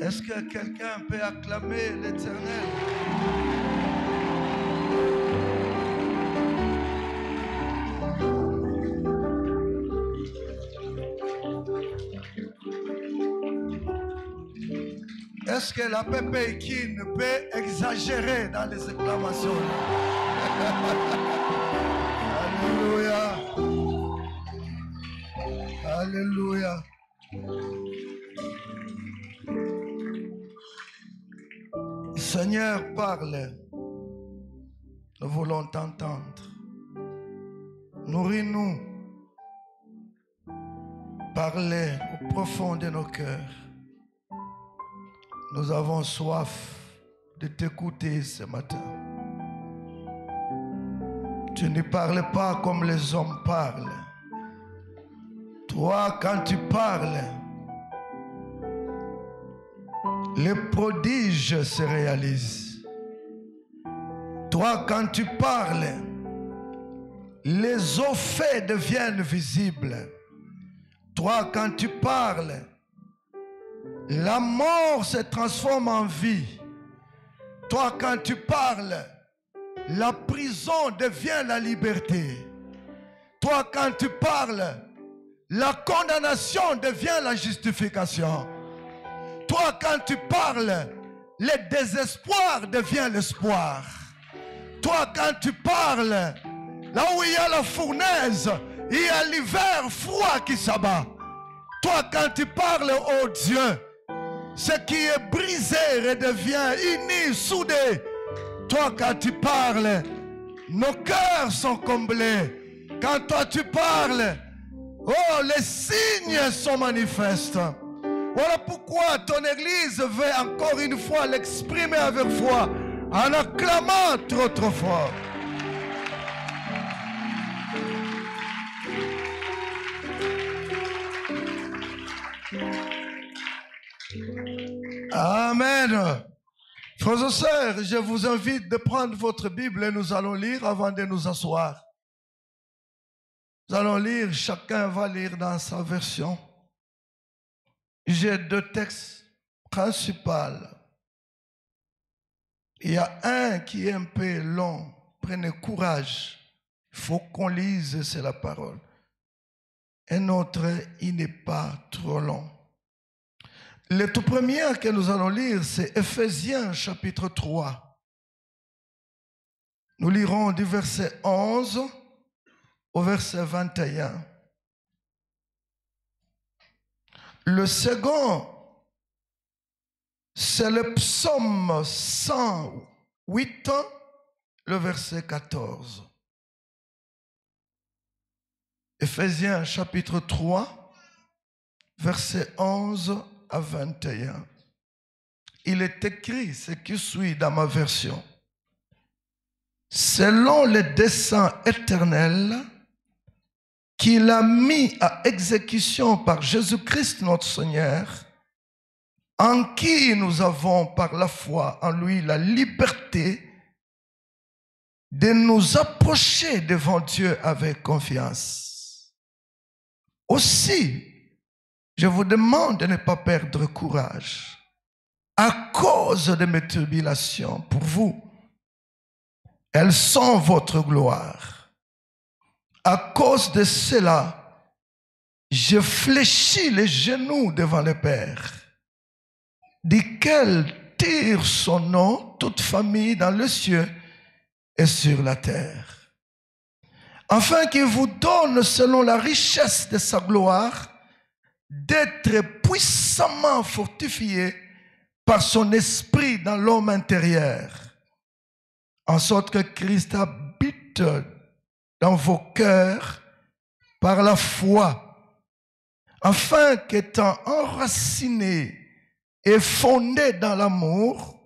Est-ce que quelqu'un peut acclamer l'Éternel? Est-ce que la PPI ne peut exagérer dans les acclamations? Alléluia. Alléluia. Seigneur, parle. Nous voulons t'entendre. Nourris-nous. Parlez au profond de nos cœurs. Nous avons soif de t'écouter ce matin. Tu ne parles pas comme les hommes parlent. Toi, quand tu parles, les prodiges se réalisent. Toi, quand tu parles, les eaux faits deviennent visibles. Toi, quand tu parles, la mort se transforme en vie. Toi, quand tu parles, la prison devient la liberté. Toi, quand tu parles, la condamnation devient la justification. Toi, quand tu parles, le désespoir devient l'espoir. Toi, quand tu parles, là où il y a la fournaise, il y a l'hiver froid qui s'abat. Toi, quand tu parles, oh Dieu, ce qui est brisé redevient uni, soudé. Toi, quand tu parles, nos cœurs sont comblés. Quand toi, tu parles, oh, les signes sont manifestes. Voilà pourquoi ton Église veut encore une fois l'exprimer avec foi, en acclamant trop fort. Amen. Frères et sœurs, je vous invite de prendre votre Bible et nous allons lire avant de nous asseoir. Nous allons lire, chacun va lire dans sa version. J'ai deux textes principaux. Il y a un qui est un peu long. Prenez courage. Il faut qu'on lise, c'est la parole. Un autre, il n'est pas trop long. Le tout premier que nous allons lire, c'est Ephésiens chapitre 3. Nous lirons du verset 11 au verset 21. Le second, c'est le psaume 108, le verset 14. Ephésiens chapitre 3, verset 11 à 21. Il est écrit ce qui suit dans ma version. Selon le dessein éternel qu'il a mis à exécution par Jésus-Christ notre Seigneur, en qui nous avons par la foi en lui la liberté de nous approcher devant Dieu avec confiance. Aussi, je vous demande de ne pas perdre courage à cause de mes tribulations pour vous. Elles sont votre gloire. À cause de cela, je fléchis les genoux devant le Père, duquel tire son nom toute famille dans le ciel et sur la terre, afin qu'il vous donne selon la richesse de sa gloire d'être puissamment fortifié par son esprit dans l'homme intérieur, en sorte que Christ habite dans vos cœurs par la foi, afin qu'étant enracinés et fondés dans l'amour,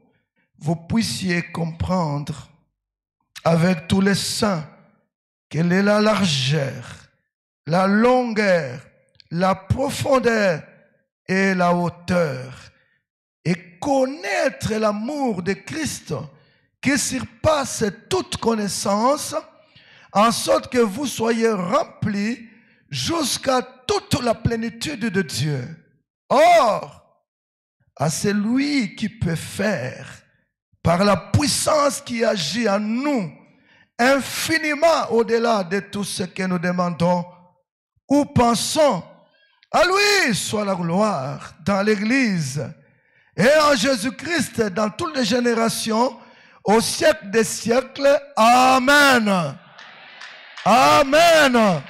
vous puissiez comprendre avec tous les saints quelle est la largeur, la longueur, la profondeur et la hauteur, et connaître l'amour de Christ qui surpasse toute connaissance, en sorte que vous soyez remplis jusqu'à toute la plénitude de Dieu. Or, à celui qui peut faire, par la puissance qui agit en nous, infiniment au-delà de tout ce que nous demandons ou pensons, à lui soit la gloire dans l'Église et en Jésus-Christ dans toutes les générations, au siècle des siècles. Amen. Amen.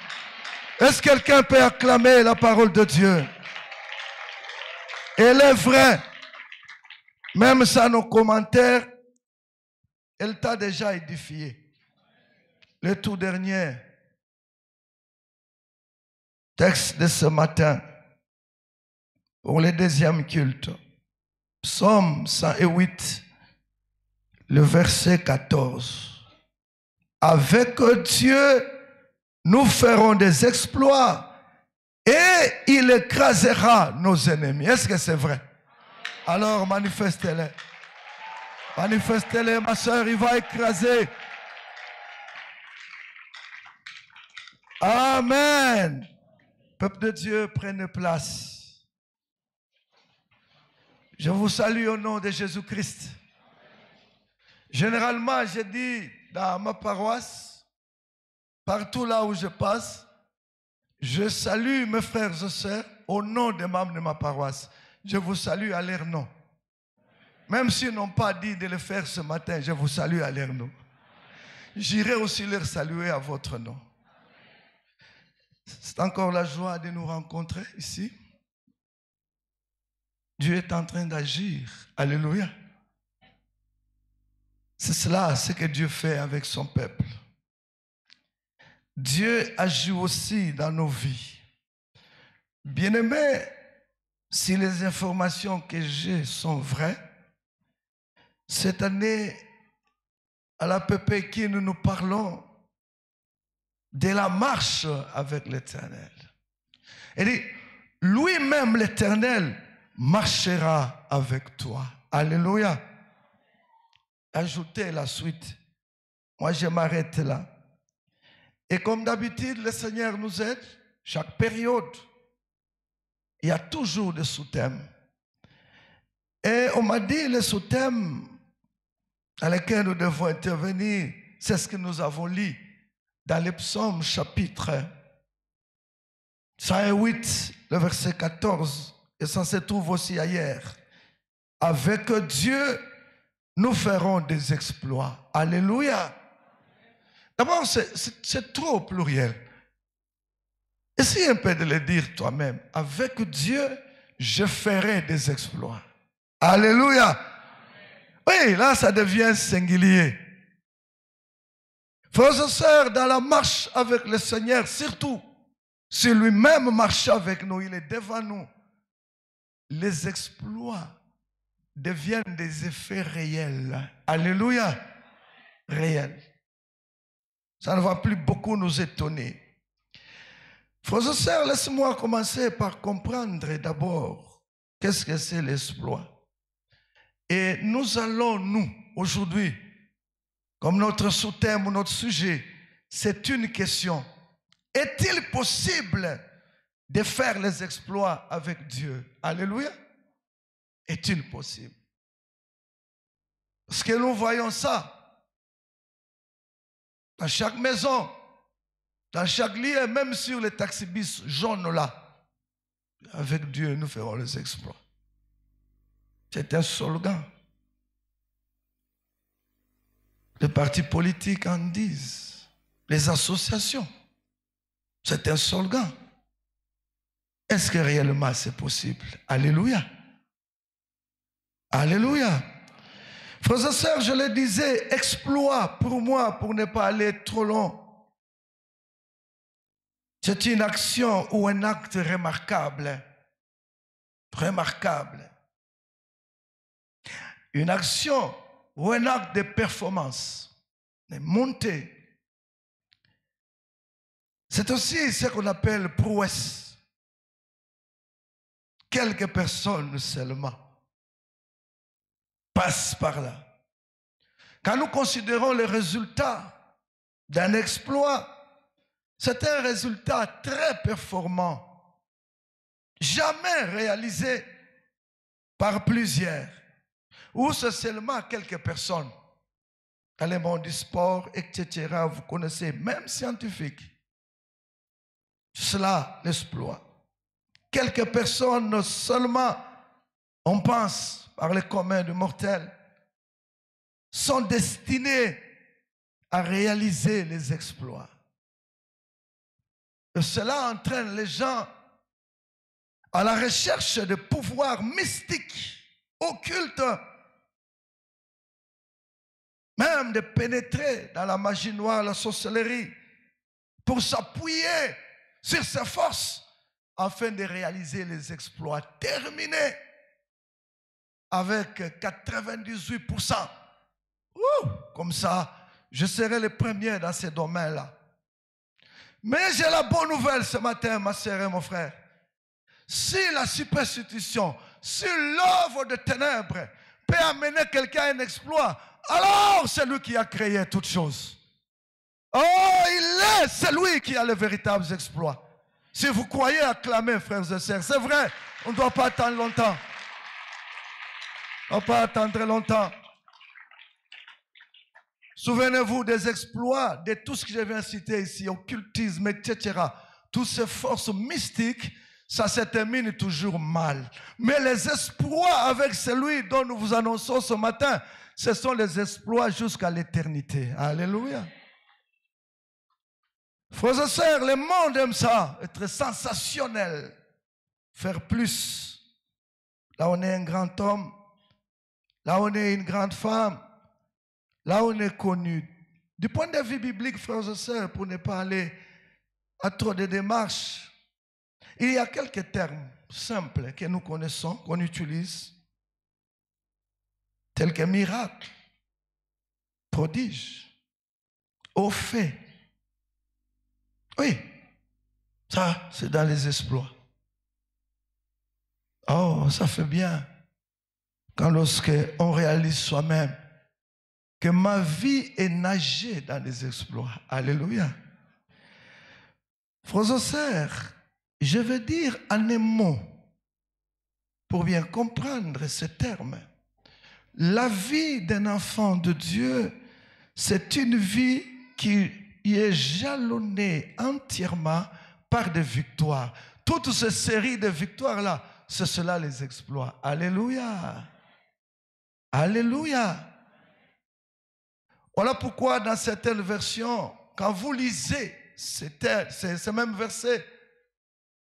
Est-ce que quelqu'un peut acclamer la parole de Dieu? Elle est vraie. Même sans nos commentaires, elle t'a déjà édifié. Le tout dernier texte de ce matin pour le deuxième culte. Psaume 108, le verset 14. Avec Dieu, nous ferons des exploits et il écrasera nos ennemis. Est-ce que c'est vrai? Alors manifestez-les. Manifestez-les, ma soeur, il va écraser. Amen. Peuple de Dieu, prenez place. Je vous salue au nom de Jésus-Christ. Généralement, je dis dans ma paroisse, partout là où je passe, je salue mes frères et sœurs au nom des membres de ma paroisse. Je vous salue à leur nom. Même s'ils n'ont pas dit de le faire ce matin, je vous salue à leur nom. J'irai aussi leur saluer à votre nom. C'est encore la joie de nous rencontrer ici. Dieu est en train d'agir. Alléluia. C'est cela, ce que Dieu fait avec son peuple. Dieu agit aussi dans nos vies. Bien-aimés, si les informations que j'ai sont vraies, cette année, à la PPQ, nous parlons de la marche avec l'Éternel. Il dit, lui-même l'Éternel marchera avec toi. Alléluia. Ajoutez la suite. Moi, je m'arrête là. Et comme d'habitude, le Seigneur nous aide. Chaque période, il y a toujours des sous-thèmes. Et on m'a dit, les sous-thèmes dans lesquels nous devons intervenir, c'est ce que nous avons lu dans les psaumes chapitre 108, le verset 14, et ça se trouve aussi ailleurs. Avec Dieu, nous ferons des exploits. Alléluia. D'abord, c'est trop pluriel. Essaye un peu de le dire toi-même. Avec Dieu, je ferai des exploits. Alléluia. Oui, là, ça devient singulier. Frères et sœurs, dans la marche avec le Seigneur, surtout, si lui-même marche avec nous, il est devant nous, les exploits deviennent des effets réels. Alléluia. Réels. Ça ne va plus beaucoup nous étonner. Frères et sœurs, laisse-moi commencer par comprendre d'abord qu'est-ce que c'est l'exploit. Et nous allons, nous, aujourd'hui, comme notre sous-thème ou notre sujet, c'est une question. Est-il possible de faire les exploits avec Dieu? Alléluia. Est-il possible? Parce que nous voyons ça dans chaque maison, dans chaque lieu, même sur les taxibus jaunes là. Avec Dieu, nous ferons les exploits. C'est un slogan. Les partis politiques en disent. Les associations. C'est un slogan. Est-ce que réellement c'est possible? Alléluia. Alléluia. Frères et sœurs, je le disais, exploit pour moi, pour ne pas aller trop long. C'est une action ou un acte remarquable. Remarquable. Une action ou un acte de performance, de montée. C'est aussi ce qu'on appelle prouesse. Quelques personnes seulement passent par là. Quand nous considérons les résultats d'un exploit, C'est un résultat très performant, jamais réalisé par plusieurs, ou c'est seulement quelques personnes. Dans le monde du sport, etc., vous connaissez, même scientifique. Cela, l'exploit. Quelques personnes seulement, on pense, par le commun du mortel, sont destinées à réaliser les exploits. Et cela entraîne les gens à la recherche de pouvoirs mystiques, occultes, même de pénétrer dans la magie noire, la sorcellerie, pour s'appuyer sur ses forces afin de réaliser les exploits terminés avec 98%. Comme ça, je serai le premier dans ces domaines-là. Mais j'ai la bonne nouvelle ce matin, ma sœur et mon frère. Si la superstition, si l'œuvre de ténèbres peut amener quelqu'un à un exploit, alors c'est lui qui a créé toutes choses. Oh, il est celui qui a les véritables exploits. Si vous croyez, acclamez, frères et sœurs. C'est vrai, on ne doit pas attendre longtemps. On ne doit pas attendre longtemps. Souvenez-vous des exploits, de tout ce que je viens de citer ici, occultisme, etc. Toutes ces forces mystiques, ça se termine toujours mal. Mais les exploits avec celui dont nous vous annonçons ce matin, ce sont les exploits jusqu'à l'éternité. Alléluia. Frères et sœurs, le monde aime ça, être sensationnel, faire plus. Là, on est un grand homme, là, on est une grande femme, là, on est connu. Du point de vue biblique, frères et sœurs, pour ne pas aller à trop de démarches, il y a quelques termes simples que nous connaissons, qu'on utilise, tels que miracle, prodige, au fait. Oui, ça, c'est dans les exploits. Oh, ça fait bien quand lorsque on réalise soi-même que ma vie est nagée dans les exploits. Alléluia. Frères et sœurs, je veux dire en un mot, pour bien comprendre ce terme. La vie d'un enfant de Dieu, c'est une vie qui est jalonnée entièrement par des victoires. Toute cette série de victoires-là, c'est cela les exploits. Alléluia. Alléluia. Voilà pourquoi dans certaines versions, quand vous lisez ces mêmes versets,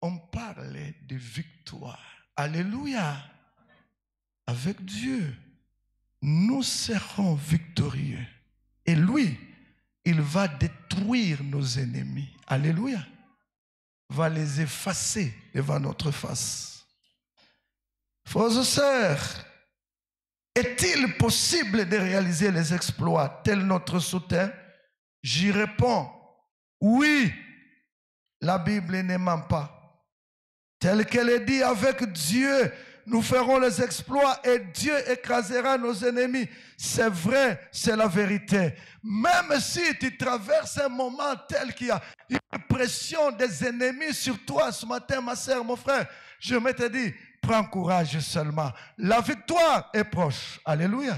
on parle de victoire. Alléluia. Avec Dieu, nous serons victorieux. Et lui, il va détruire nos ennemis. Alléluia. Va les effacer devant notre face. Frères et sœurs, est-il possible de réaliser les exploits tel notre soutien? J'y réponds, oui. La Bible ne ment pas. Tel qu'elle est dit, avec Dieu, nous ferons les exploits et Dieu écrasera nos ennemis. C'est vrai, c'est la vérité. Même si tu traverses un moment tel qu'il y a une pression des ennemis sur toi ce matin, ma sœur, mon frère, je me te dis, prends courage seulement. La victoire est proche. Alléluia.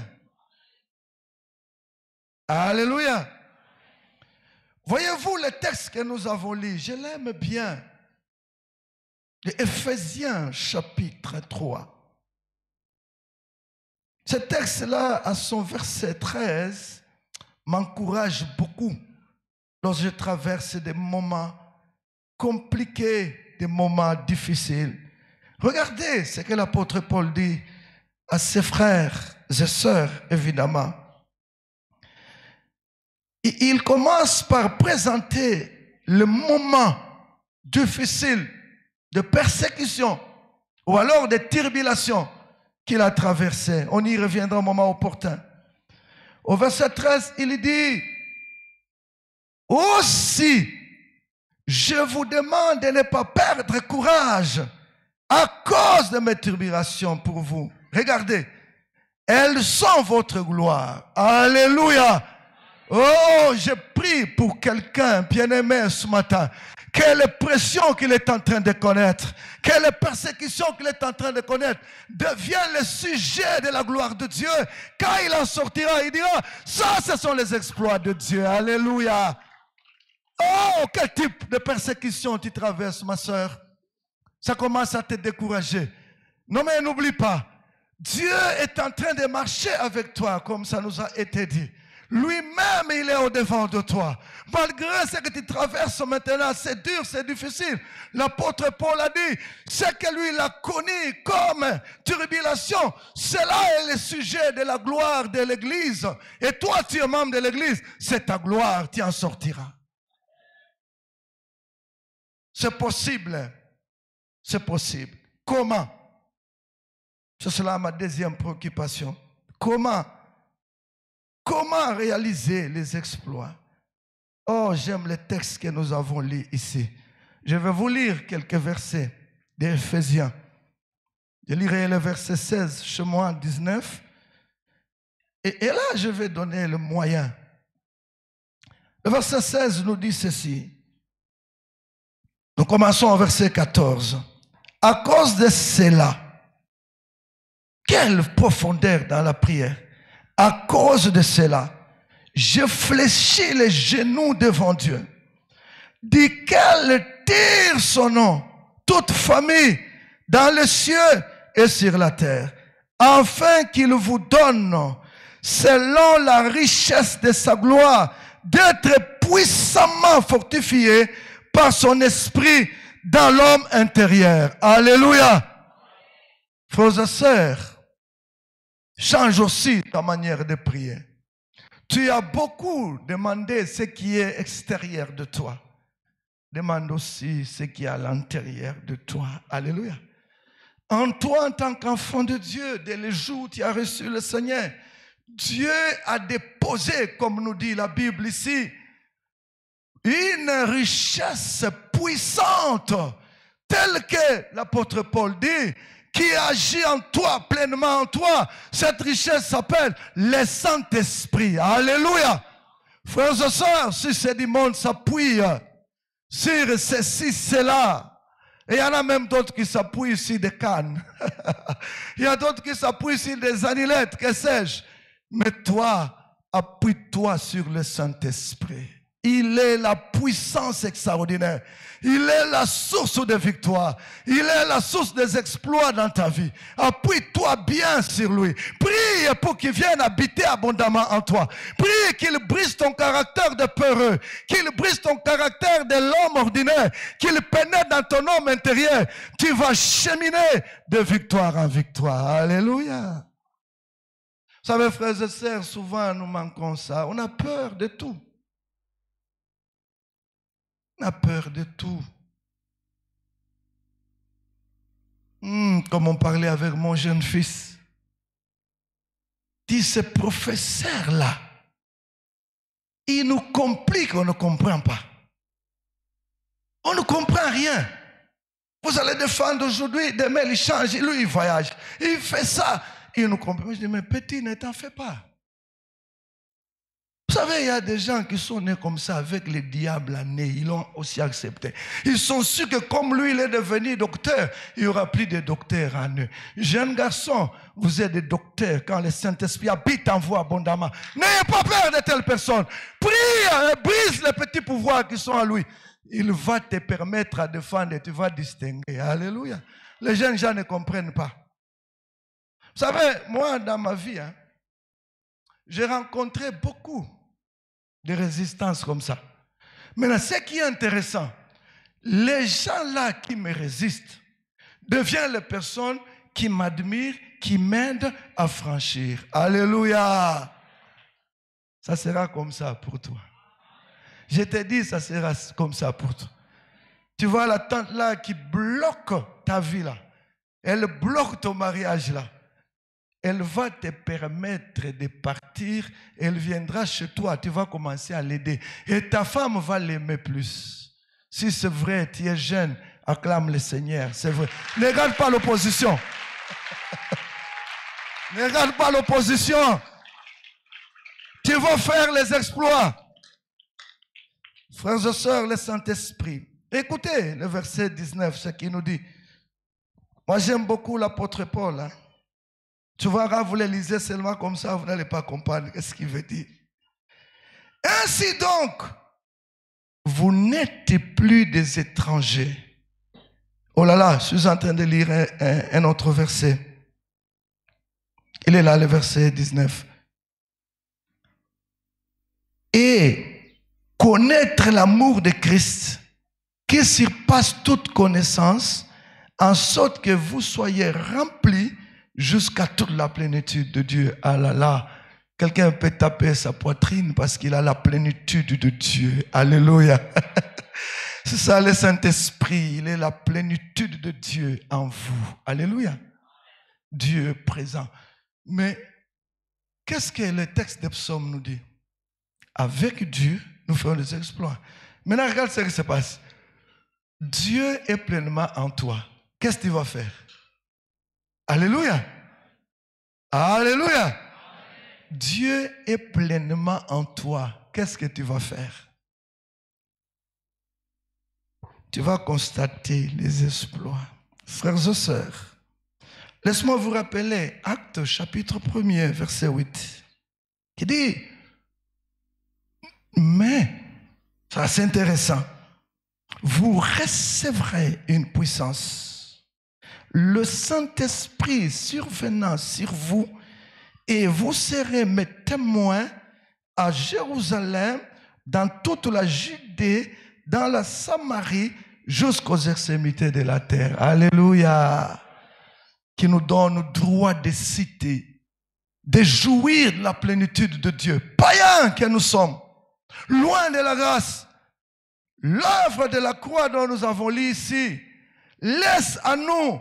Alléluia. Voyez-vous le texte que nous avons lu, je l'aime bien. Éphésiens chapitre 3. Ce texte-là, à son verset 13, m'encourage beaucoup lorsque je traverse des moments compliqués, des moments difficiles. Regardez ce que l'apôtre Paul dit à ses frères et sœurs, évidemment. Il commence par présenter le moment difficile de persécution ou alors de tribulation qu'il a traversé. On y reviendra au moment opportun. Au verset 13, il dit, aussi, je vous demande de ne pas perdre courage à cause de mes tribulations pour vous. Regardez, elles sont votre gloire. Alléluia. Oh, je prie pour quelqu'un bien-aimé ce matin. Quelle pression qu'il est en train de connaître, quelle persécution qu'il est en train de connaître, devient le sujet de la gloire de Dieu. Quand il en sortira, il dira, ça, ce sont les exploits de Dieu. Alléluia. Oh, quel type de persécution tu traverses, ma soeur. Ça commence à te décourager. Non, mais n'oublie pas, Dieu est en train de marcher avec toi, comme ça nous a été dit. Lui-même, il est au-devant de toi. Malgré ce que tu traverses maintenant, c'est dur, c'est difficile. L'apôtre Paul a dit, ce que lui, il a connu comme tribulation, cela est le sujet de la gloire de l'Église. Et toi, tu es membre de l'Église, c'est ta gloire, tu en sortiras. C'est possible. C'est possible. Comment? C'est cela ma deuxième préoccupation. Comment réaliser les exploits? Oh, j'aime le texte que nous avons lu ici. Je vais vous lire quelques versets d'Éphésiens. Je lirai le verset 16 chez moi, 19. Et là, je vais donner le moyen. Le verset 16 nous dit ceci. Nous commençons au verset 14. À cause de cela, quelle profondeur dans la prière. À cause de cela, je fléchis les genoux devant Dieu, duquel tire son nom, toute famille, dans les cieux et sur la terre, afin qu'il vous donne, selon la richesse de sa gloire, d'être puissamment fortifié par son esprit dans l'homme intérieur. Alléluia. Frères et sœurs, change aussi ta manière de prier. Tu as beaucoup demandé ce qui est extérieur de toi. Demande aussi ce qui est à l'intérieur de toi. Alléluia. En toi, en tant qu'enfant de Dieu, dès le jour où tu as reçu le Seigneur, Dieu a déposé, comme nous dit la Bible ici, une richesse puissante, telle que l'apôtre Paul dit, qui agit en toi, pleinement en toi. Cette richesse s'appelle le Saint-Esprit. Alléluia. Frères et sœurs, si ce monde s'appuie sur ceci, cela, et il y en a même d'autres qui s'appuient sur des cannes. Il y a d'autres qui s'appuient sur des anilettes, que sais-je. Mais toi, appuie-toi sur le Saint-Esprit. Il est la puissance extraordinaire. Il est la source de victoire. Il est la source des exploits dans ta vie. Appuie-toi bien sur lui. Prie pour qu'il vienne habiter abondamment en toi. Prie qu'il brise ton caractère de peureux. Qu'il brise ton caractère de l'homme ordinaire. Qu'il pénètre dans ton homme intérieur. Tu vas cheminer de victoire en victoire. Alléluia. Vous savez, frères et sœurs, souvent nous manquons ça. On a peur de tout. On a peur de tout. Comme on parlait avec mon jeune fils. Dit, ce professeur-là, il nous complique, on ne comprend pas. On ne comprend rien. Vous allez défendre aujourd'hui, demain il change, lui il voyage. Il fait ça, il nous comprend. Je dis, mais petit, ne t'en fais pas. Vous savez, il y a des gens qui sont nés comme ça, avec les diables à nez, ils l'ont aussi accepté. Ils sont sûrs que comme lui, il est devenu docteur, il n'y aura plus de docteurs en eux. Jeunes garçons, vous êtes des docteurs quand le Saint-Esprit habite en vous abondamment. N'ayez pas peur de telle personne. Prie et brise les petits pouvoirs qui sont à lui. Il va te permettre de défendre et tu vas distinguer. Alléluia. Les jeunes gens ne comprennent pas. Vous savez, moi, dans ma vie, j'ai rencontré beaucoup de résistances comme ça. Maintenant, ce qui est intéressant, les gens-là qui me résistent deviennent les personnes qui m'admirent, qui m'aident à franchir. Alléluia. Ça sera comme ça pour toi. Je te dis, ça sera comme ça pour toi. Tu vois la tante là qui bloque ta vie là. Elle bloque ton mariage là. Elle va te permettre de partir. Elle viendra chez toi. Tu vas commencer à l'aider. Et ta femme va l'aimer plus. Si c'est vrai, tu es jeune, acclame le Seigneur. C'est vrai. Ne regarde pas l'opposition. Ne regarde pas l'opposition. Tu Tu vas faire les exploits. Frères et sœurs, le Saint-Esprit. Écoutez le verset 19, ce qu'il nous dit. Moi, j'aime beaucoup l'apôtre Paul. Hein. Tu verras, vous les lisez seulement comme ça, vous n'allez pas comprendre ce qu'il veut dire. Ainsi donc, vous n'êtes plus des étrangers. Oh là là, je suis en train de lire un autre verset. Il est là, le verset 19. Et connaître l'amour de Christ qui surpasse toute connaissance, en sorte que vous soyez remplis jusqu'à toute la plénitude de Dieu. Ah là là, quelqu'un peut taper sa poitrine parce qu'il a la plénitude de Dieu. Alléluia. C'est ça le Saint-Esprit, il est la plénitude de Dieu en vous. Alléluia. Dieu présent. Mais qu'est-ce que le texte des psaumes nous dit? Avec Dieu, nous ferons des exploits. Maintenant, regarde ce qui se passe. Dieu est pleinement en toi. Qu'est-ce que tu vas faire? Alléluia. Alléluia. Dieu est pleinement en toi. Qu'est-ce que tu vas faire? Tu vas constater les exploits. Frères et sœurs, laisse-moi vous rappeler Actes chapitre 1er, verset 8, qui dit, mais, ça c'est intéressant, vous recevrez une puissance, le Saint-Esprit survenant sur vous, et vous serez mes témoins à Jérusalem, dans toute la Judée, dans la Samarie, jusqu'aux extrémités de la terre. Alléluia. Qui nous donne le droit de citer, de jouir de la plénitude de Dieu. Païens que nous sommes, loin de la grâce. L'œuvre de la croix dont nous avons lu ici laisse à nous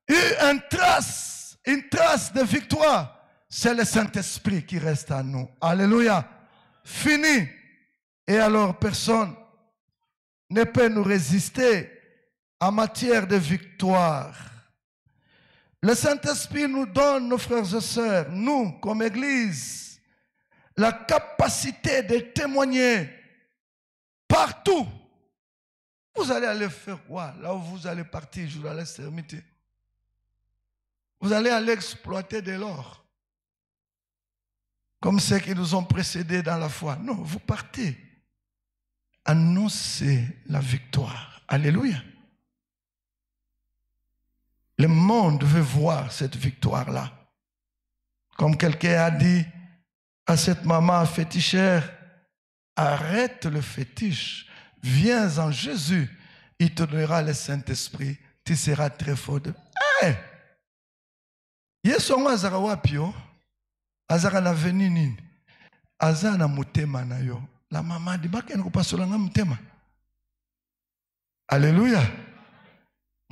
une trace de victoire. C'est le Saint-Esprit qui reste à nous. Alléluia. Fini. Et alors personne ne peut nous résister en matière de victoire. Le Saint-Esprit nous donne, nos frères et sœurs, nous, comme Église, la capacité de témoigner partout. Vous allez aller faire quoi? Là où vous allez partir, je vous allez l'extrémité. Vous allez aller exploiter de l'or. Comme ceux qui nous ont précédés dans la foi. Non, vous partez. Annoncez la victoire. Alléluia. Le monde veut voir cette victoire-là. Comme quelqu'un a dit à cette maman fétichère, arrête le fétiche, viens en Jésus, il te donnera le Saint-Esprit, tu seras très fort. Hey! Yesu azara wapio, azara na venini, azara na mutema na yo. La maman dit, baka n'ko pasolanga mutema. Alléluia.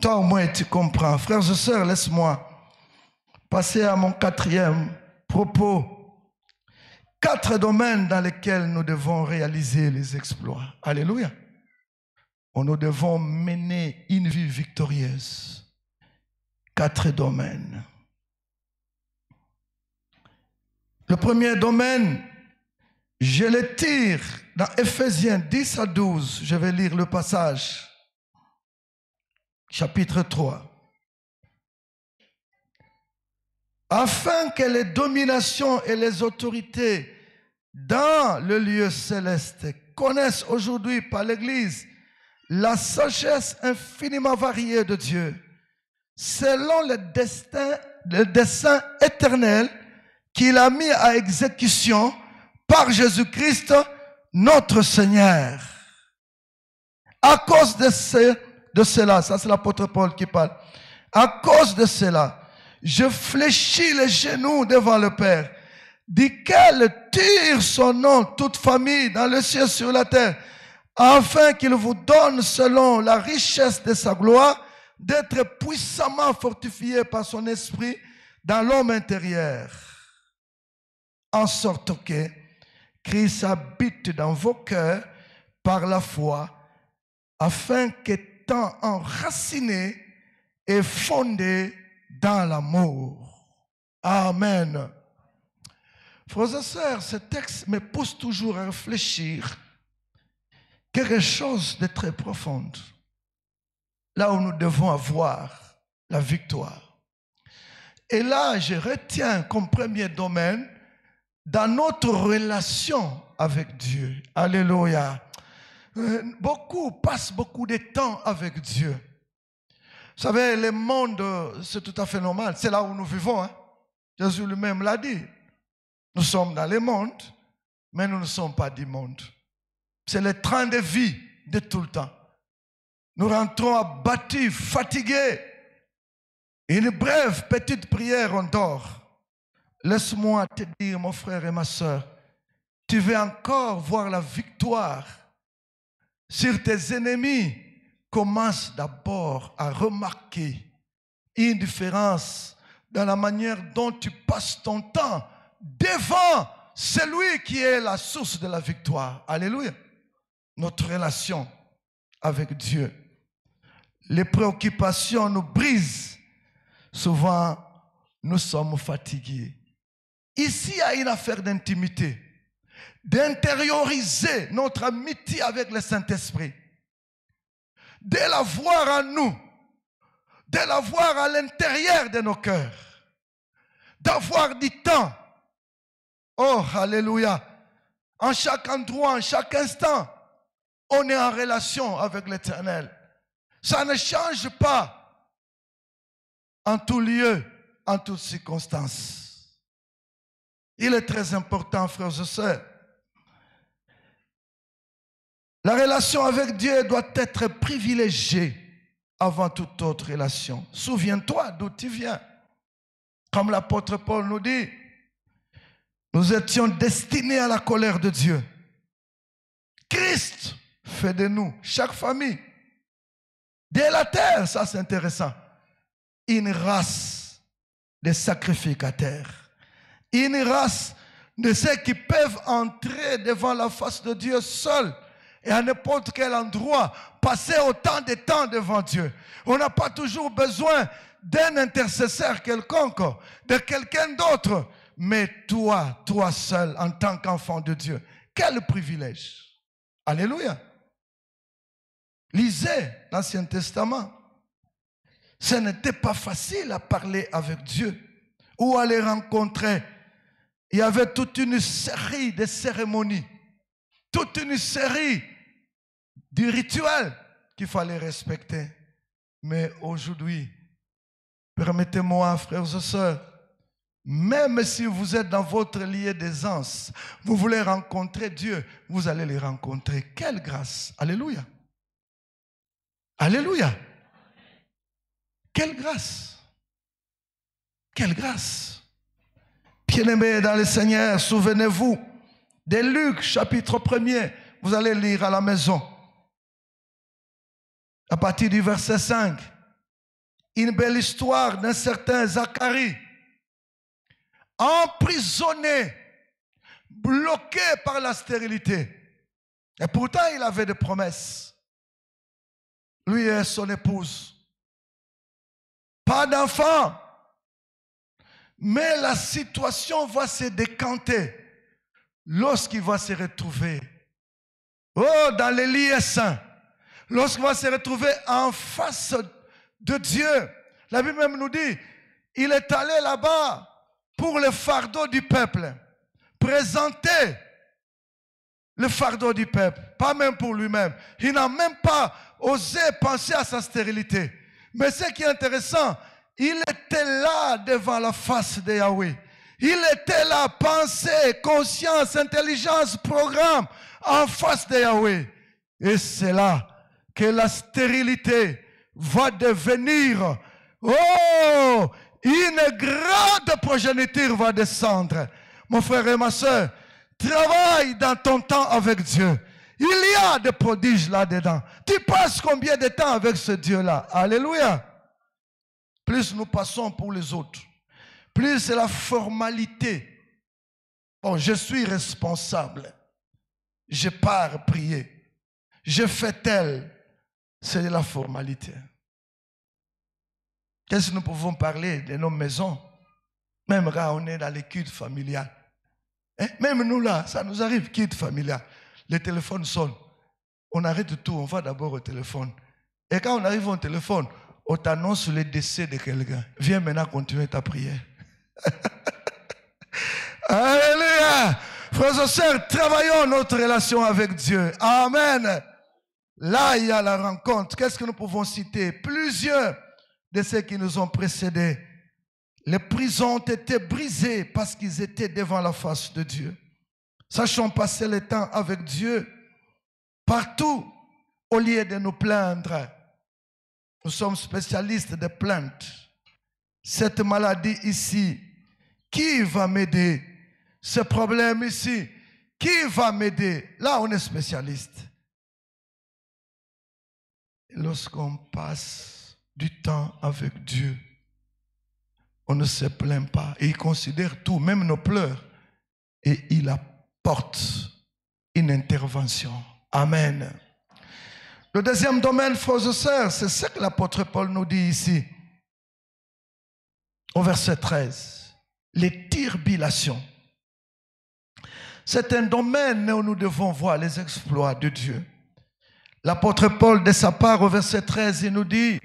Toi au moins tu comprends. Frères et sœurs, laisse-moi passer à mon quatrième propos. 4 domaines dans lesquels nous devons réaliser les exploits. Alléluia. Nous devons mener une vie victorieuse. 4 domaines. Le premier domaine, je le tire dans Ephésiens 10 à 12. Je vais lire le passage. Chapitre 3. Afin que les dominations et les autorités dans le lieu céleste connaissent aujourd'hui par l'Église la sagesse infiniment variée de Dieu, selon le dessein éternel qu'il a mis à exécution par Jésus-Christ, notre Seigneur. À cause de cela, ça c'est l'apôtre Paul qui parle, à cause de cela, je fléchis les genoux devant le Père, duquel tire son nom toute famille dans le ciel sur la terre, afin qu'il vous donne selon la richesse de sa gloire, d'être puissamment fortifié par son esprit dans l'homme intérieur, en sorte que Christ habite dans vos cœurs par la foi, afin qu'étant enraciné et fondé dans l'amour. Amen. Frères et sœurs, ce texte me pousse toujours à réfléchir quelque chose de très profond. Là où nous devons avoir la victoire. Et là, je retiens comme premier domaine dans notre relation avec Dieu. Alléluia. Beaucoup passent beaucoup de temps avec Dieu. Vous savez, le monde, c'est tout à fait normal. C'est là où nous vivons. Hein? Jésus lui-même l'a dit. Nous sommes dans le monde, mais nous ne sommes pas du monde. C'est le train de vie de tout le temps. Nous rentrons abattus, fatigués. Une brève petite prière, on dort. Laisse-moi te dire, mon frère et ma soeur, tu veux encore voir la victoire sur tes ennemis. Commence d'abord à remarquer une différence dans la manière dont tu passes ton temps devant celui qui est la source de la victoire. Alléluia. Notre relation avec Dieu. Les préoccupations nous brisent. Souvent, nous sommes fatigués. Ici, il y a une affaire d'intimité, d'intérioriser notre amitié avec le Saint-Esprit, de la voir en nous, de la voir à l'intérieur de nos cœurs, d'avoir du temps. Oh, alléluia. En chaque endroit, en chaque instant, on est en relation avec l'Éternel. Ça ne change pas en tout lieu, en toutes circonstances. Il est très important, frères et sœurs. La relation avec Dieu doit être privilégiée avant toute autre relation. Souviens-toi d'où tu viens. Comme l'apôtre Paul nous dit, nous étions destinés à la colère de Dieu. Christ fait de nous, chaque famille, dès la terre, ça c'est intéressant, une race de sacrificateurs. Une race de ceux qui peuvent entrer devant la face de Dieu seuls et à n'importe quel endroit, passer autant de temps devant Dieu. On n'a pas toujours besoin d'un intercesseur quelconque, de quelqu'un d'autre, mais toi seul en tant qu'enfant de Dieu. Quel privilège! Alléluia! Lisez l'Ancien Testament. Ce n'était pas facile à parler avec Dieu ou à les rencontrer. Il y avait toute une série de cérémonies, toute une série de rituels qu'il fallait respecter. Mais aujourd'hui, permettez-moi, frères et sœurs, même si vous êtes dans votre lieu d'aisance, vous voulez rencontrer Dieu, vous allez le rencontrer. Quelle grâce! Alléluia! Alléluia! Quelle grâce! Quelle grâce! Bien-aimés dans le Seigneur, souvenez-vous de Luc, chapitre 1er. Vous allez lire à la maison. À partir du verset 5. Une belle histoire d'un certain Zacharie, emprisonné, bloqué par la stérilité. Et pourtant, il avait des promesses. Lui et son épouse. Pas d'enfant. Mais la situation va se décanter lorsqu'il va se retrouver dans les lieux saints. Lorsqu'il va se retrouver en face de Dieu. La Bible même nous dit, il est allé là-bas pour le fardeau du peuple. Présenter le fardeau du peuple. Pas même pour lui-même. Il n'a même pas osé penser à sa stérilité. Mais ce qui est intéressant, il était là devant la face de Yahweh. Il était là, pensée, conscience, intelligence, programme, en face de Yahweh. Et c'est là que la stérilité va devenir, une grande progéniture va descendre. Mon frère et ma soeur, travaille dans ton temps avec Dieu. Il y a des prodiges là-dedans. Tu passes combien de temps avec ce Dieu-là? Alléluia. Plus nous passons pour les autres, plus c'est la formalité. Bon, je suis responsable. Je pars prier. Je fais tel. C'est la formalité. Qu'est-ce que nous pouvons parler de nos maisons? Même quand on est dans les cultes familiales. Hein? Même nous là, ça nous arrive, kit familial. Les téléphones sonnent. On arrête tout, on va d'abord au téléphone. Et quand on arrive au téléphone, on t'annonce le décès de quelqu'un. Viens maintenant continuer ta prière. Alléluia. Frères et sœurs, travaillons notre relation avec Dieu. Amen. Là, il y a la rencontre. Qu'est-ce que nous pouvons citer? Plusieurs de ceux qui nous ont précédés. Les prisons ont été brisées parce qu'ils étaient devant la face de Dieu. Sachons passer le temps avec Dieu partout au lieu de nous plaindre. Nous sommes spécialistes de plaintes. Cette maladie ici, qui va m'aider? Ce problème ici, qui va m'aider? Là, on est spécialiste. Lorsqu'on passe du temps avec Dieu, on ne se plaint pas. Et il considère tout, même nos pleurs. Et il apporte une intervention. Amen. Le deuxième domaine, frères et sœurs, c'est ce que l'apôtre Paul nous dit ici. Au verset 13. Les tribulations. C'est un domaine où nous devons voir les exploits de Dieu. L'apôtre Paul, de sa part, au verset 13, il nous dit,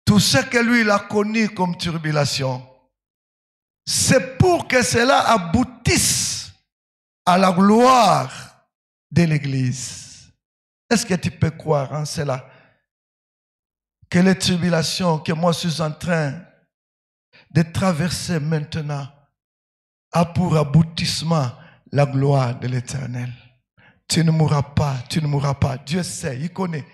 tout ce que lui, il a connu comme tribulation, c'est pour que cela aboutisse à la gloire de l'Église. Est-ce que tu peux croire en cela? Que les tribulations que moi je suis en train de traverser maintenant a pour aboutissement la gloire de l'Éternel. Tu ne mourras pas, tu ne mourras pas. Dieu sait, il connaît.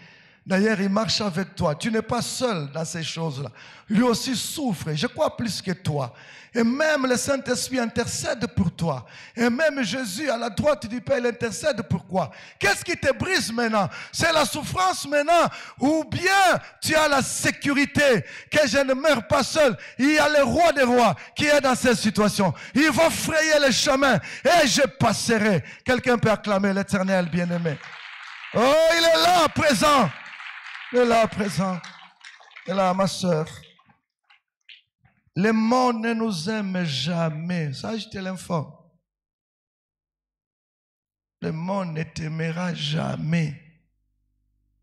D'ailleurs, il marche avec toi. Tu n'es pas seul dans ces choses-là. Lui aussi souffre, je crois plus que toi. Et même le Saint-Esprit intercède pour toi. Et même Jésus à la droite du Père, il intercède pour quoi? Qu'est-ce qui te brise maintenant? C'est la souffrance maintenant? Ou bien tu as la sécurité que je ne meurs pas seul? Il y a le roi des rois qui est dans cette situation. Il va frayer le chemin et je passerai. Quelqu'un peut acclamer l'Éternel bien-aimé. Oh, il est là, présent. Il est là, présent. Il est là, ma soeur. Le monde ne nous aime jamais. Ça, je te l'informe. Le monde ne t'aimera jamais.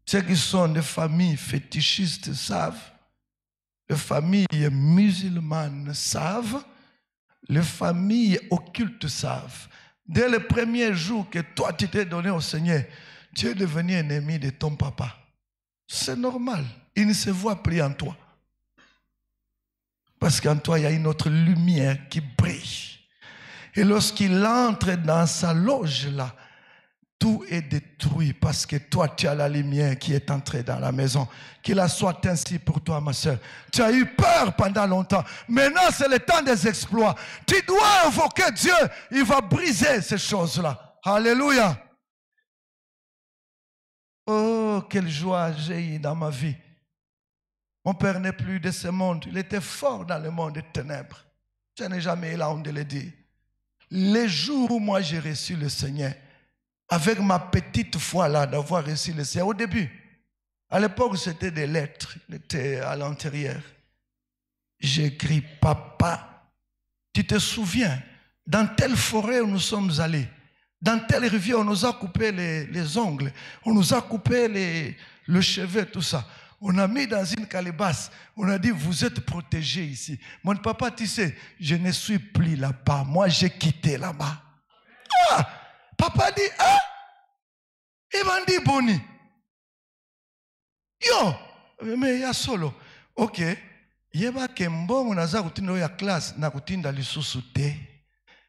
Ceux qui sont des familles fétichistes savent. Les familles musulmanes savent. Les familles occultes savent. Dès le premier jour que toi, tu t'es donné au Seigneur, tu es devenu ennemi de ton papa. C'est normal. Il ne se voit plus en toi. Parce qu'en toi, il y a une autre lumière qui brille. Et lorsqu'il entre dans sa loge là, tout est détruit parce que toi, tu as la lumière qui est entrée dans la maison. Qu'il en soit ainsi pour toi, ma soeur. Tu as eu peur pendant longtemps. Maintenant, c'est le temps des exploits. Tu dois invoquer Dieu. Il va briser ces choses-là. Alléluia. Oh, quelle joie j'ai eu dans ma vie. Mon père n'est plus de ce monde. Il était fort dans le monde des ténèbres. Je n'ai jamais eu la honte de le dire. Les jours où moi j'ai reçu le Seigneur, avec ma petite foi là d'avoir reçu le Seigneur, au début, à l'époque c'était des lettres, c'était à l'intérieur. J'ai écrit, papa, tu te souviens, dans telle forêt où nous sommes allés, dans telle rivière, on nous a coupé les ongles, on nous a coupé le cheveu, tout ça. On a mis dans une calebasse. On a dit, vous êtes protégés ici. Mon papa, tu sais, je ne suis plus là-bas. Moi, j'ai quitté là-bas. Ah! Papa dit, ah! Il m'a dit, Boni. Yo! Mais il y a solo. Ok. Yeba kembo munaza kutinda ya classe na kutinda lisusu te.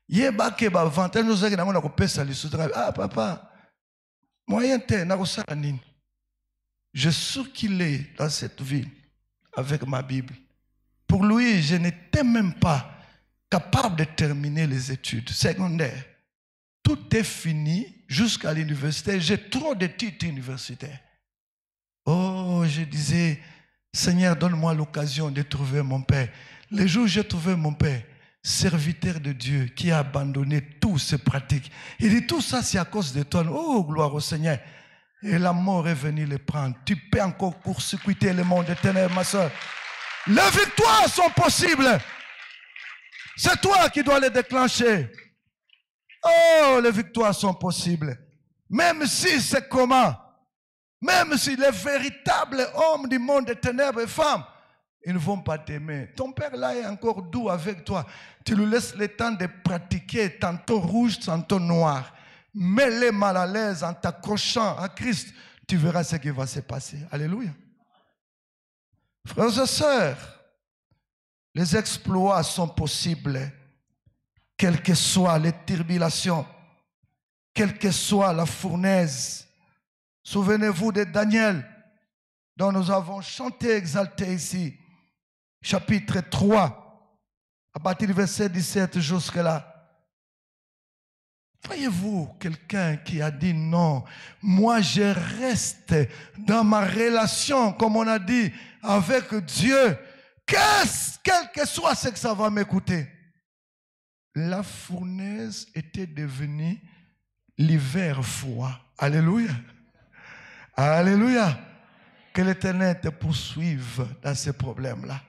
Yeba ke ba vantage nous zaki na ngona kopesa lisusu. Ah papa. Moyen te na kosala nini? Je circulais dans cette ville avec ma Bible. Pour lui, je n'étais même pas capable de terminer les études secondaires. Tout est fini jusqu'à l'université. J'ai trop de titres universitaires. Oh, je disais, Seigneur, donne-moi l'occasion de trouver mon Père. Le jour où j'ai trouvé mon Père, serviteur de Dieu, qui a abandonné toutes ses pratiques. Il dit, tout ça, c'est à cause de toi. Oh, gloire au Seigneur. Et la mort est venue les prendre. Tu peux encore court-circuiter le monde des ténèbres, ma soeur. Les victoires sont possibles. C'est toi qui dois les déclencher. Oh, les victoires sont possibles. Même si c'est comment, même si les véritables hommes du monde des ténèbres et femmes, ils ne vont pas t'aimer. Ton père là est encore doux avec toi. Tu lui laisses le temps de pratiquer, tantôt rouge, tantôt noir. Mets-les mal à l'aise en t'accrochant à Christ. Tu verras ce qui va se passer. Alléluia. Frères et sœurs, les exploits sont possibles, quelles que soient les tribulations, quelle que soit la fournaise. Souvenez-vous de Daniel, dont nous avons chanté, exalté ici, chapitre 3, à partir du verset 17 jusque-là. Voyez-vous quelqu'un qui a dit non, moi je reste dans ma relation, comme on a dit, avec Dieu, quel que soit ce que ça va m'écouter. La fournaise était devenue l'hiver froid. Alléluia. Alléluia. Que l'Éternel te poursuive dans ces problèmes-là.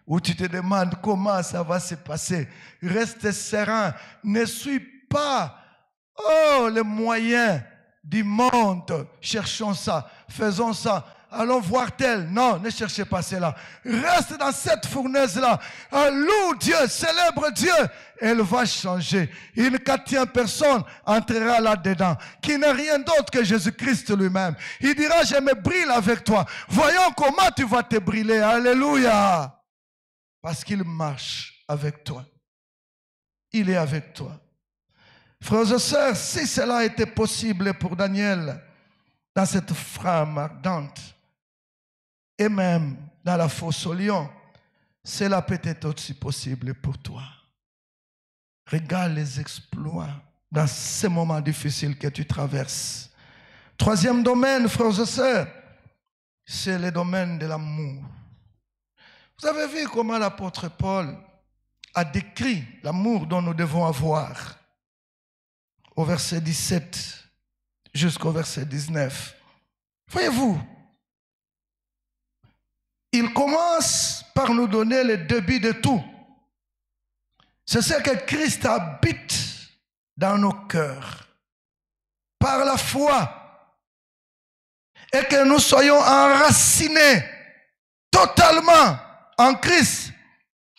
Où tu te demandes comment ça va se passer. Reste serein. Ne suis pas les moyens du monde. Cherchons ça. Faisons ça. Allons voir tel. Non, ne cherchez pas cela. Reste dans cette fournaise-là. Loue Dieu, célèbre Dieu. Elle va changer. Une quatrième personne entrera là-dedans, qui n'est rien d'autre que Jésus-Christ lui-même. Il dira, je me brille avec toi. Voyons comment tu vas te briller. Alléluia. Parce qu'il marche avec toi. Il est avec toi. Frères et sœurs, si cela était possible pour Daniel, dans cette flamme ardente, et même dans la fosse au lion, cela peut être aussi possible pour toi. Regarde les exploits dans ces moments difficiles que tu traverses. Troisième domaine, frères et sœurs, c'est le domaine de l'amour. Vous avez vu comment l'apôtre Paul a décrit l'amour dont nous devons avoir au verset 17 jusqu'au verset 19. Voyez-vous, il commence par nous donner le début de tout. C'est ce que Christ habite dans nos cœurs par la foi et que nous soyons enracinés totalement en Christ,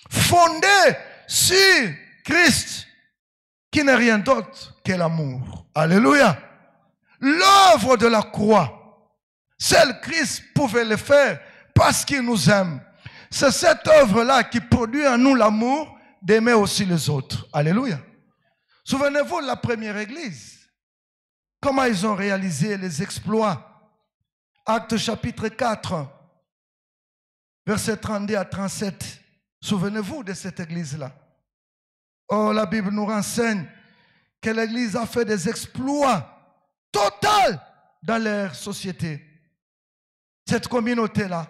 fondés sur Christ, qui n'est rien d'autre que l'amour. Alléluia. L'œuvre de la croix, seul Christ pouvait le faire parce qu'il nous aime. C'est cette œuvre-là qui produit en nous l'amour d'aimer aussi les autres. Alléluia. Souvenez-vous de la première église. Comment ils ont réalisé les exploits. Actes chapitre 4, versets 32 à 37. Souvenez-vous de cette église-là. Oh, la Bible nous renseigne que l'église a fait des exploits totaux dans leur société. Cette communauté-là,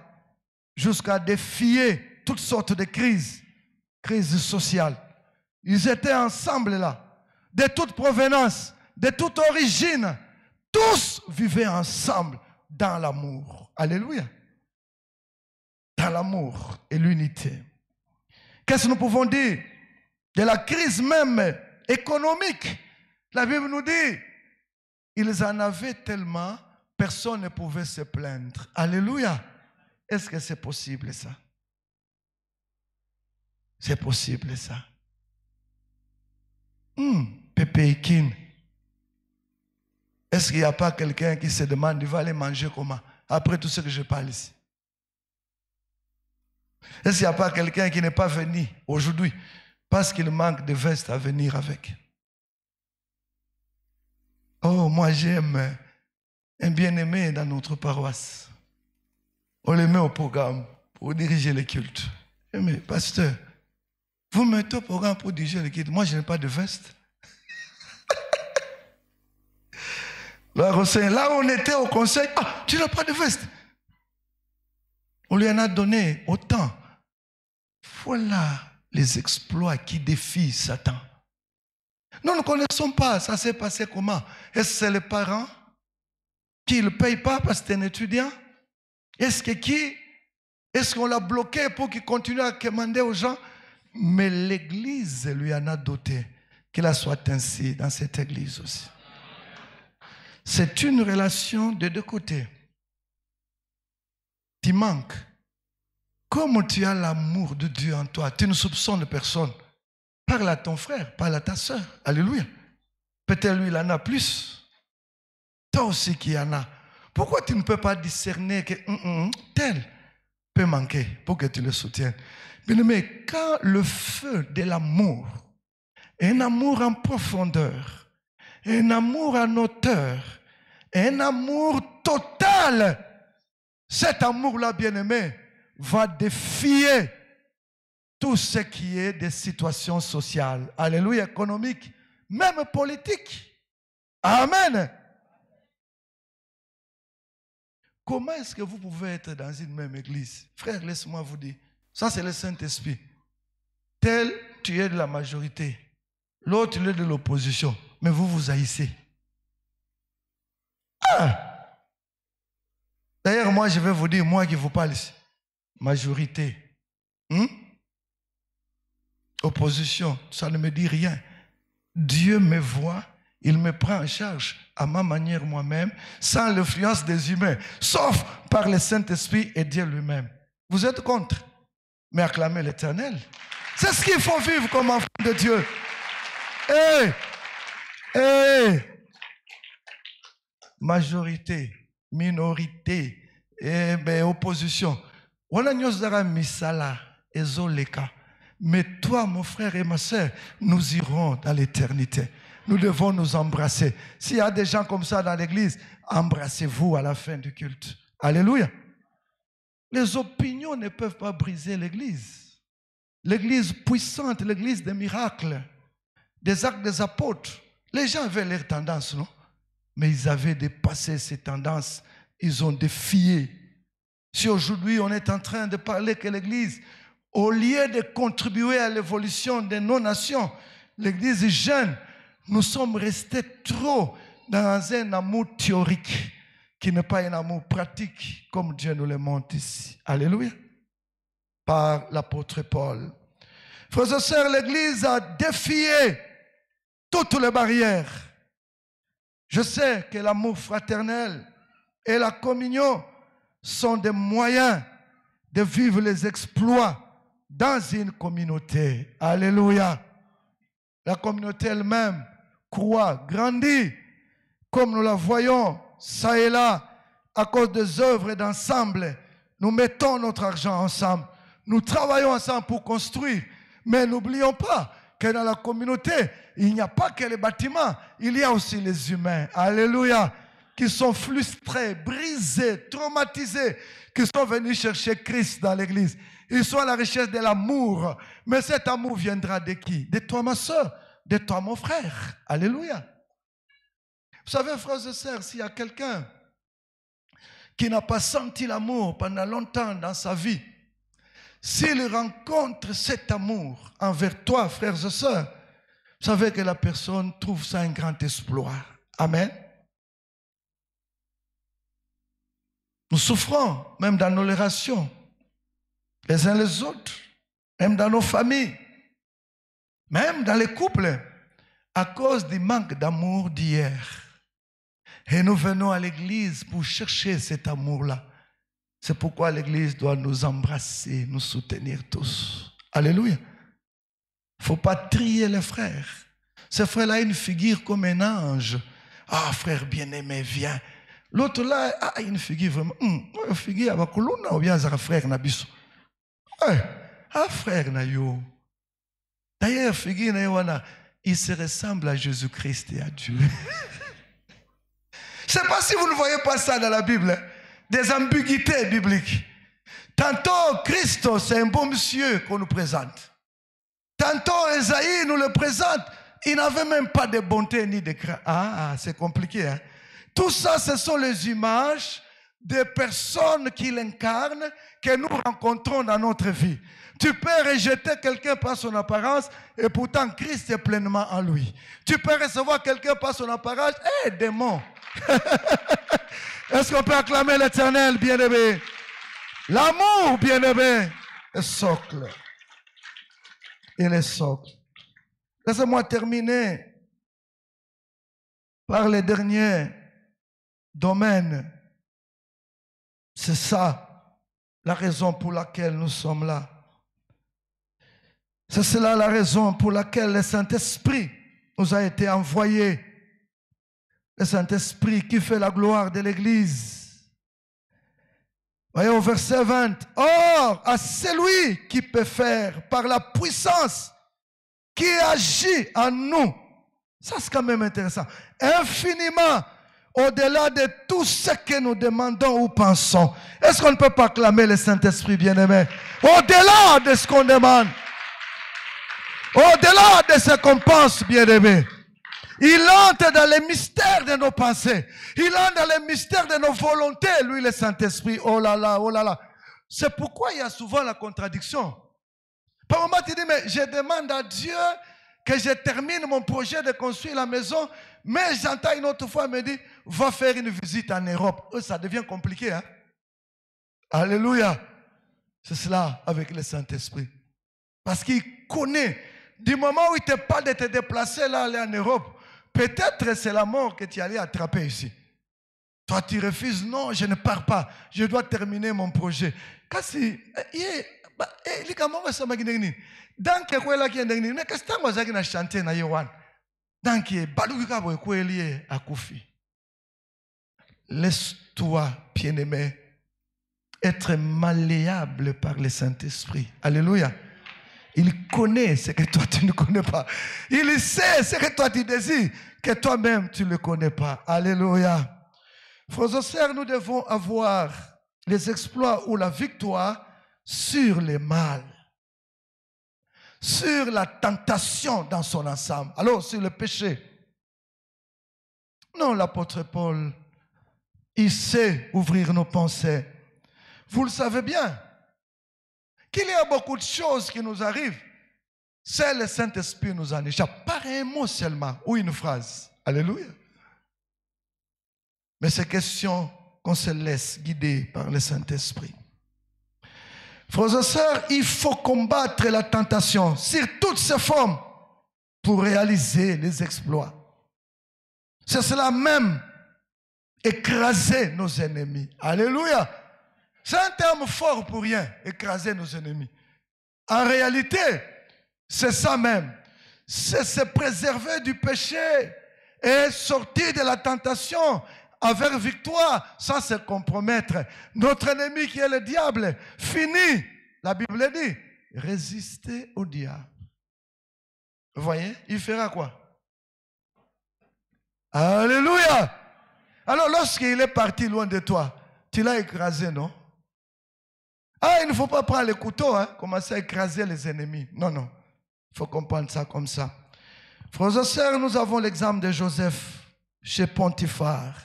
jusqu'à défier toutes sortes de crises sociales. Ils étaient ensemble là, de toute provenance, de toute origine. Tous vivaient ensemble dans l'amour. Alléluia. Dans l'amour et l'unité. Qu'est-ce que nous pouvons dire de la crise même économique? La Bible nous dit, ils en avaient tellement, personne ne pouvait se plaindre. Alléluia. Est-ce que c'est possible ça? C'est possible ça. Pépé Ikin. Est-ce qu'il n'y a pas quelqu'un qui se demande, il va aller manger comment? Après tout ce que je parle ici. Est-ce qu'il n'y a pas quelqu'un qui n'est pas venu aujourd'hui parce qu'il manque de veste à venir avec? Oh, moi j'aime un bien-aimé dans notre paroisse. On le met au programme pour diriger les cultes. Mais pasteur, vous mettez au programme pour diriger les cultes. Moi je n'ai pas de veste. Là on était au conseil, tu n'as pas de veste. On lui en a donné autant. Voilà les exploits qui défient Satan. Nous ne connaissons pas, ça s'est passé comment? Est-ce que c'est les parents qui ne le payent pas parce que c'est un étudiant? Est-ce qu'on l'a bloqué pour qu'il continue à commander aux gens? Mais l'Église lui en a doté. Qu'il en soit ainsi dans cette église aussi. C'est une relation de deux côtés. Tu manques. Comme tu as l'amour de Dieu en toi, tu ne soupçonnes personne. Parle à ton frère, parle à ta soeur. Alléluia. Peut-être lui, il en a plus. Toi aussi qui en a. Pourquoi tu ne peux pas discerner que tel peut manquer pour que tu le soutiennes? Mais quand le feu de l'amour, un amour en profondeur, un amour en hauteur, un amour total, cet amour-là, bien-aimé, va défier tout ce qui est des situations sociales. Alléluia, économiques, même politiques. Amen. Comment est-ce que vous pouvez être dans une même église? Frère, laisse-moi vous dire. Ça, c'est le Saint-Esprit. Tel, tu es de la majorité. L'autre, il est de l'opposition. Mais vous vous haïssez. Ah! D'ailleurs, moi, je vais vous dire, moi qui vous parle ici. Majorité. Opposition, ça ne me dit rien. Dieu me voit, il me prend en charge à ma manière moi-même, sans l'influence des humains, sauf par le Saint-Esprit et Dieu lui-même. Vous êtes contre, mais acclamez l'Éternel. C'est ce qu'il faut vivre comme enfant de Dieu. Majorité, minorité, opposition. On a nyozara misala ezoleka. Mais toi, mon frère et ma soeur, nous irons dans l'éternité. Nous devons nous embrasser. S'il y a des gens comme ça dans l'église, embrassez-vous à la fin du culte. Alléluia. Les opinions ne peuvent pas briser l'église. L'église puissante, l'église des miracles, des actes des apôtres. Les gens avaient leurs tendances, non? Mais ils avaient dépassé ces tendances. Ils ont défié. Si aujourd'hui on est en train de parler que l'église, au lieu de contribuer à l'évolution de nos nations, l'église est jeune, nous sommes restés trop dans un amour théorique qui n'est pas un amour pratique comme Dieu nous le montre ici. Alléluia. Par l'apôtre Paul. Frères et sœurs, l'église a défié toutes les barrières. Je sais que l'amour fraternel et la communion sont des moyens de vivre les exploits dans une communauté. Alléluia. La communauté elle-même croît, grandit, comme nous la voyons, ça et là, à cause des œuvres d'ensemble. Nous mettons notre argent ensemble. Nous travaillons ensemble pour construire. Mais n'oublions pas que dans la communauté, il n'y a pas que les bâtiments, il y a aussi les humains. Alléluia. Qui sont frustrés, brisés, traumatisés, qui sont venus chercher Christ dans l'église. Ils sont à la recherche de l'amour. Mais cet amour viendra de qui? De toi, ma soeur. De toi, mon frère. Alléluia. Vous savez, frères et sœurs, s'il y a quelqu'un qui n'a pas senti l'amour pendant longtemps dans sa vie, s'il rencontre cet amour envers toi, frères et sœurs, vous savez que la personne trouve ça un grand exploit. Amen. Nous souffrons, même dans nos relations, les uns les autres, même dans nos familles, même dans les couples, à cause du manque d'amour d'hier. Et nous venons à l'église pour chercher cet amour-là. C'est pourquoi l'église doit nous embrasser, nous soutenir tous. Alléluia. Il ne faut pas trier les frères. Ce frère-là a une figure comme un ange. Ah, frère bien-aimé, viens. L'autre là a une figure vraiment. Une figure avec colonna ou bien un frère Nabiso. Ah, frère Nayo. D'ailleurs, figure Nayoana, il se ressemble à Jésus-Christ et à Dieu. Je ne sais pas si vous ne voyez pas ça dans la Bible. Des ambiguïtés bibliques. Tantôt, Christ, c'est un bon monsieur qu'on nous présente. Tantôt, Esaïe nous le présente. Il n'avait même pas de bonté ni de grâce. Ah, c'est compliqué, hein? Tout ça, ce sont les images des personnes qui l'incarnent, que nous rencontrons dans notre vie. Tu peux rejeter quelqu'un par son apparence et pourtant Christ est pleinement en lui. Tu peux recevoir quelqu'un par son apparence, démon. Est-ce qu'on peut acclamer l'Éternel, bien-aimé? L'amour, bien-aimé, est socle. Il est socle. Laissez-moi terminer par les derniers domaines. C'est ça la raison pour laquelle nous sommes là. C'est cela la raison pour laquelle le Saint-Esprit nous a été envoyé. Le Saint-Esprit qui fait la gloire de l'Église. Voyez au verset 20. Or, à celui qui peut faire par la puissance qui agit en nous. Ça, c'est quand même intéressant. Infiniment au-delà de tout ce que nous demandons ou pensons. Est-ce qu'on ne peut pas clamer le Saint-Esprit bien-aimé? Au-delà de ce qu'on demande. Au-delà de ce qu'on pense, bien-aimé. Il entre dans les mystères de nos pensées. Il entre dans les mystères de nos volontés, lui, le Saint-Esprit. Oh là là, oh là là. C'est pourquoi il y a souvent la contradiction. Par moment, tu dis, mais je demande à Dieu que je termine mon projet de construire la maison, mais j'entends une autre fois me dire, va faire une visite en Europe. Ça devient compliqué, hein? Alléluia. C'est cela avec le Saint-Esprit. Parce qu'il connaît, du moment où il te parle de te déplacer là, aller en Europe, peut-être c'est la mort que tu allais attraper ici. Toi, tu refuses, non, je ne pars pas, je dois terminer mon projet. Kasi, donc, laisse-toi, bien-aimé, être malléable par le Saint-Esprit. Alléluia. Il connaît ce que toi tu ne connais pas. Il sait ce que toi tu désires, que toi-même tu ne le connais pas. Alléluia. Frères et sœurs, nous devons avoir les exploits ou la victoire sur le mal, sur la tentation dans son ensemble. Alors, sur le péché. Non, l'apôtre Paul, il sait ouvrir nos pensées. Vous le savez bien, qu'il y a beaucoup de choses qui nous arrivent. C'est le Saint-Esprit nous en échappe. Par un mot seulement ou une phrase. Alléluia. Mais c'est question qu'on se laisse guider par le Saint-Esprit. Frères et sœurs, il faut combattre la tentation sur toutes ses formes pour réaliser les exploits. C'est cela même, écraser nos ennemis. Alléluia. C'est un terme fort pour rien, écraser nos ennemis. En réalité, c'est ça même. C'est se préserver du péché et sortir de la tentation avec victoire sans se compromettre. Notre ennemi qui est le diable, fini. La Bible dit, résistez au diable. Vous voyez, il fera quoi? Alléluia. Alors lorsqu'il est parti loin de toi, tu l'as écrasé, non? Ah, il ne faut pas prendre le couteau, hein, commencer à écraser les ennemis. Non, non. Il faut comprendre ça comme ça. Frères et sœurs, nous avons l'exemple de Joseph chez Potiphar.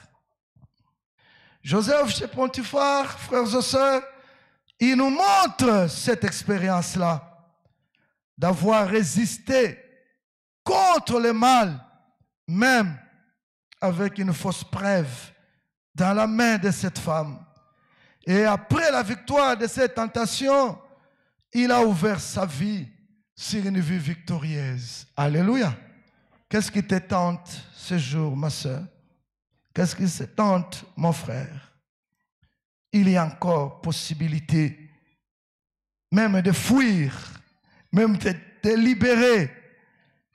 Joseph chez Potiphar, frères et sœurs, il nous montre cette expérience-là, d'avoir résisté contre le mal, même avec une fausse preuve dans la main de cette femme. Et après la victoire de cette tentation, il a ouvert sa vie sur une vie victorieuse. Alléluia. Qu'est-ce qui te tente ce jour, ma soeur? Qu'est-ce qui te tente, mon frère? Il y a encore possibilité même de fuir, même de te libérer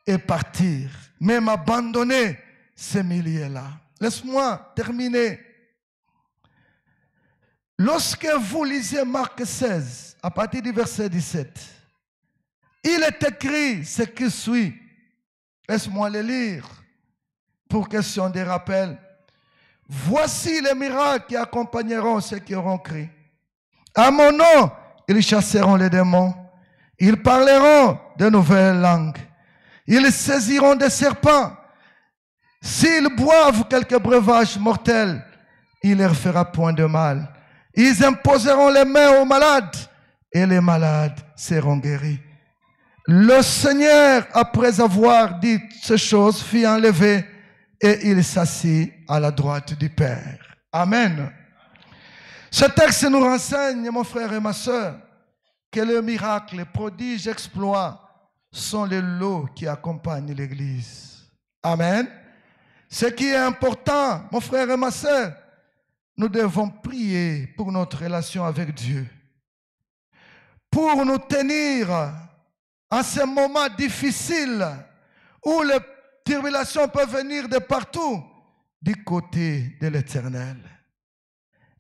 et partir, même abandonner ces milieux-là. Laisse-moi terminer. Lorsque vous lisez Marc 16, à partir du verset 17, il est écrit ce qui suit. Laisse-moi le lire pour question de rappel. Voici les miracles qui accompagneront ceux qui auront crié. À mon nom, ils chasseront les démons. Ils parleront de nouvelles langues. Ils saisiront des serpents. S'ils boivent quelques breuvages mortels, il ne leur fera point de mal. Ils imposeront les mains aux malades et les malades seront guéris. Le Seigneur, après avoir dit ces choses, fit enlever et il s'assit à la droite du Père. Amen. Ce texte nous renseigne, mon frère et ma soeur, que le miracle, le prodige, exploit sont les lots qui accompagnent l'Église. Amen. Ce qui est important, mon frère et ma sœur, nous devons prier pour notre relation avec Dieu. Pour nous tenir en ces moments difficiles où les tribulations peuvent venir de partout, du côté de l'Éternel.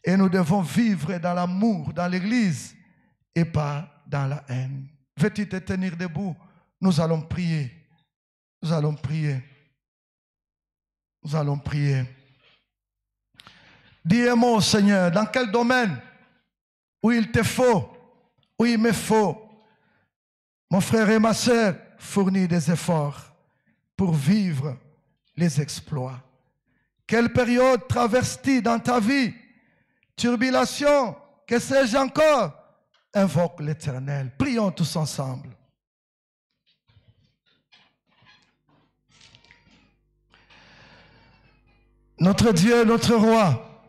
Et nous devons vivre dans l'amour, dans l'Église, et pas dans la haine. Veux-tu te tenir debout? Nous allons prier. Nous allons prier. Nous allons prier. Dis-moi, Seigneur, dans quel domaine où il te faut, où il me faut, mon frère et ma sœur, fournir des efforts pour vivre les exploits. Quelle période traverses-tu dans ta vie? Tribulation, que sais-je encore? Invoque l'Éternel. Prions tous ensemble. Notre Dieu, notre Roi,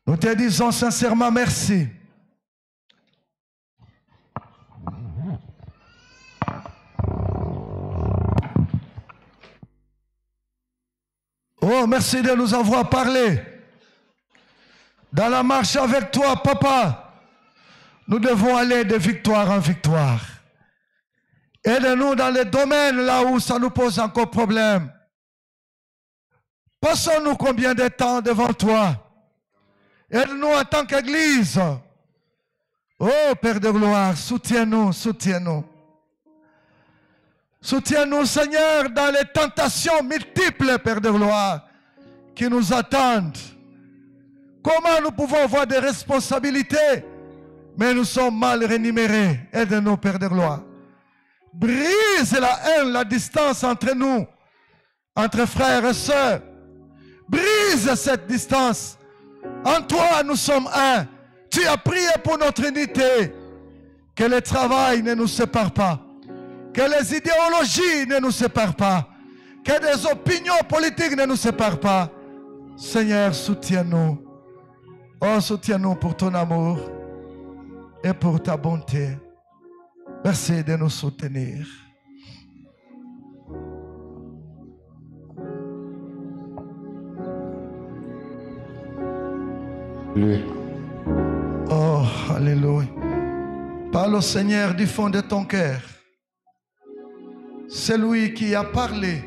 nous te disons sincèrement merci. Oh, merci de nous avoir parlé. Dans la marche avec toi, Papa, nous devons aller de victoire en victoire. Aide-nous dans les domaines là où ça nous pose encore problème. Passons-nous combien de temps devant toi? Aide-nous en tant qu'Église. Oh, Père de gloire, soutiens-nous, soutiens-nous. Soutiens-nous, Seigneur, dans les tentations multiples, Père de gloire, qui nous attendent. Comment nous pouvons avoir des responsabilités, mais nous sommes mal rémunérés? Aide-nous, Père de gloire. Brise la haine, la distance entre nous, entre frères et sœurs. Brise cette distance. En toi, nous sommes un. Tu as prié pour notre unité. Que le travail ne nous sépare pas. Que les idéologies ne nous séparent pas. Que des opinions politiques ne nous séparent pas. Seigneur, soutiens-nous. Oh, soutiens-nous pour ton amour et pour ta bonté. Merci de nous soutenir. Oh, alléluia. Parle au Seigneur du fond de ton cœur. C'est lui qui a parlé.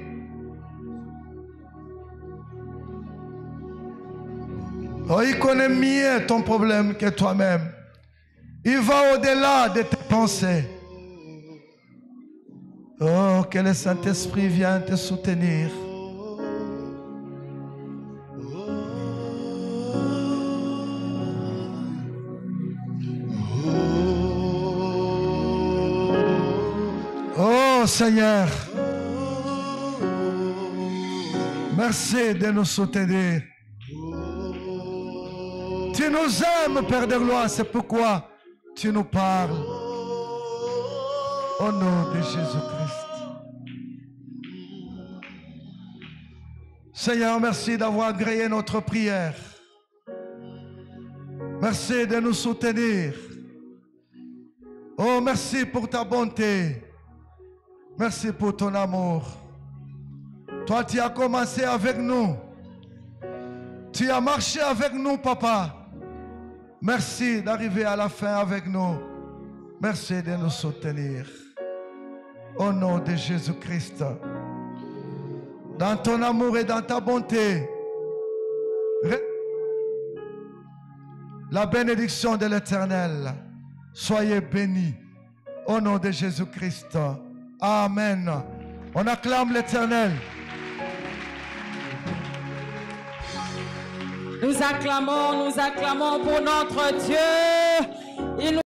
Oh, il connaît mieux ton problème que toi-même. Il va au-delà de tes pensées. Oh, que le Saint-Esprit vienne te soutenir. Oh Seigneur, merci de nous soutenir. Tu nous aimes, Père de gloire, c'est pourquoi tu nous parles. Au nom de Jésus-Christ. Seigneur, merci d'avoir agréé notre prière. Merci de nous soutenir. Oh, merci pour ta bonté. Merci pour ton amour. Toi, tu as commencé avec nous. Tu as marché avec nous, Papa. Merci d'arriver à la fin avec nous. Merci de nous soutenir. Au nom de Jésus-Christ. Dans ton amour et dans ta bonté. La bénédiction de l'Éternel. Soyez bénis. Au nom de Jésus-Christ. Amen. On acclame l'Éternel. Nous acclamons pour notre Dieu. Il